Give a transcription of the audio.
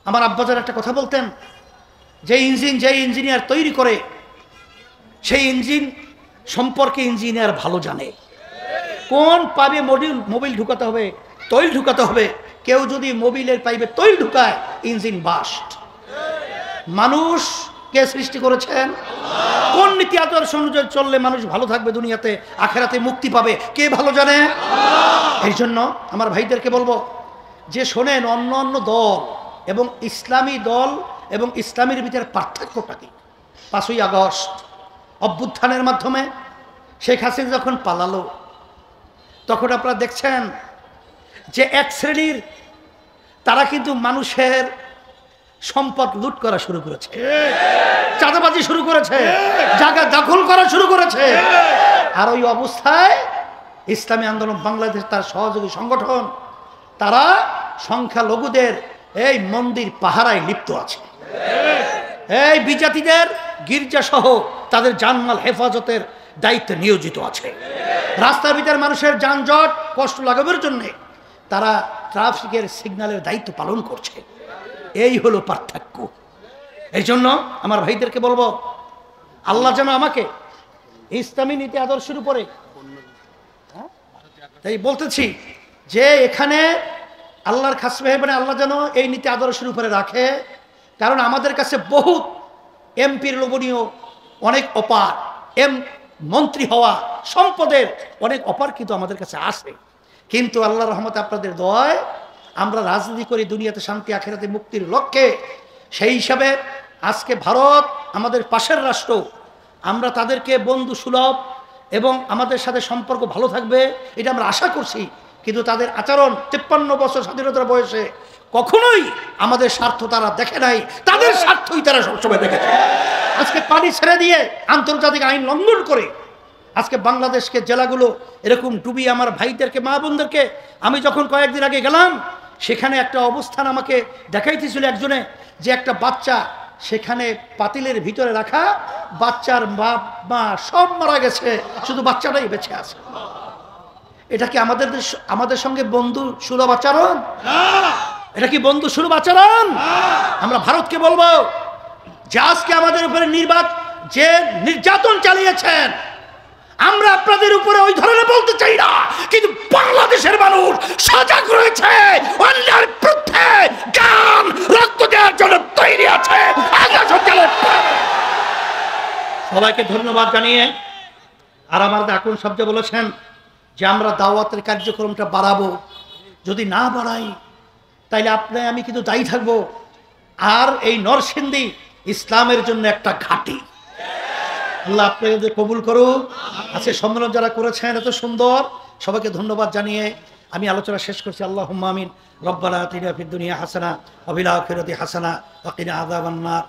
আমার আব্বাজান একটা কথা বলতেন, যে ইঞ্জিনিয়ার তৈরি করে সেই ইঞ্জিন সম্পর্কে ইঞ্জিনিয়ার ভালো জানে, কোন পাইপে মোবিল ঢুকাতে হবে, তৈল ঢুকাতে হবে। কেউ যদি মোবিলের পাইপে তৈল ঢুকায়, ইঞ্জিন বাস্ট। মানুষ কে সৃষ্টি করেছেন? কোন নীতি আদর্শ অনুযায়ী চললে মানুষ ভালো থাকবে, দুনিয়াতে আখেরাতে মুক্তি পাবে, কে ভালো জানে? এই জন্য আমার ভাইদেরকে বলবো যে শোনেন, অন্য অন্য দল এবং ইসলামী দল এবং ইসলামের ভিতরে পার্থক্যটা কি? 5ই আগস্ট অভ্যুত্থানের মাধ্যমে শেখ হাসিনা যখন পালালো, তখন আপনারা দেখছেন যে এক শ্রেণীর তারা কিন্তু মানুষের সম্পদ লুট করা শুরু করেছে, চাঁদাবাজি শুরু করেছে, জায়গা দখল করা শুরু করেছে। আর ওই অবস্থায় ইসলামী আন্দোলন বাংলাদেশ, তার সহযোগী সংগঠন, তারা সংখ্যালঘুদের এই মন্দির পাহারায় লিপ্ত আছে, এই বিজাতিদের গির্জা সহ তাদের জানমাল হেফাজতের দায়িত্বে নিয়োজিত আছে। রাস্তার ভিতরে মানুষের যানজট কষ্ট লাগানোর জন্য তারা ট্রাফিকের সিগন্যালের দায়িত্ব পালন করছে। এই হলো পার্থক্য। এই জন্য আমার ভাইদেরকে বলবো, আল্লাহ যেন আমাকে ইসলামী নীতি আদর্শের উপরে, তাই বলতেছি যে এখানে আল্লাহর খাস মেহরবানি আল্লাহ যেন এই নীতি আদর্শের উপরে রাখে। কারণ আমাদের কাছে বহুত এমপির লোভনীয় অনেক অপার, মন্ত্রী হওয়া, সম্পদের অনেক অপার কিন্তু আমাদের কাছে আসে। কিন্তু আল্লাহর রহমতে আপনাদের দয়ায় আমরা রাজনীতি করি দুনিয়াতে শান্তি আখেরাতে মুক্তির লক্ষ্যে। সেই হিসাবে আজকে ভারত আমাদের পাশের রাষ্ট্র, আমরা তাদেরকে বন্ধু সুলভ এবং আমাদের সাথে সম্পর্ক ভালো থাকবে এটা আমরা আশা করছি। কিন্তু তাদের আচরণ 53 বছর স্বাধীনতার বয়সে কখনোই আমাদের স্বার্থ তারা দেখে নাই, তাদের স্বার্থই তারা সবসময় দেখেছে। আজকে পানি ছেড়ে দিয়ে আন্তর্জাতিক আইন লঙ্ঘন করে আজকে বাংলাদেশকে জেলাগুলো এরকম ডুবিয়ে, আমার ভাইদেরকে মা বোনদেরকে আমি যখন কয়েকদিন আগে গেলাম, সেখানে একটা অবস্থান আমাকে দেখাইতেছিল একজনে, যে একটা বাচ্চা সেখানে পাতিলের ভিতরে রাখা, বাচ্চার বাপ মা সব মারা গেছে, শুধু বাচ্চাটাই বেঁচে আছে। এটা কি আমাদের সঙ্গে বন্ধু সুলভ আচরণ? এটা কি বন্ধু সুলভ আচরণ? আমরা ভারতকে বলবো যে আজকে আমাদের উপরে যে নির্যাতন চালিয়েছেন, আমরা আপনাদের উপরে ওই ধরনের বলতে চাই না, কিন্তু বাংলাদেশের মানুষ সজাগ রয়েছে, অন্যের বিরুদ্ধে গান রক্ত দেওয়ার জন্য তৈরি আছে। সবাইকে ধন্যবাদ জানিয়ে, আর আমার এখন শব্দ বলেছেন যে আমরা দাওয়াতের কার্যক্রমটা বাড়াবো, যদি না বাড়াই তাইলে আমি কিন্তু দায়ী থাকবো। আর এই নরসিংদী ইসলামের জন্য একটা ঘাঁটি। আল্লাহ আপনাদের কবুল করুক। আজকে সম্মেলন যারা করেছেন এত সুন্দর, সবাইকে ধন্যবাদ জানিয়ে আমি আলোচনা শেষ করছি। আল্লাহুম্মা আমিন। রব্বানা আতিনা ফিদ দুনিয়া হাসানা ওয়া ফিল আখিরাতি হাসানা ওয়া কিনা আযাবান নার।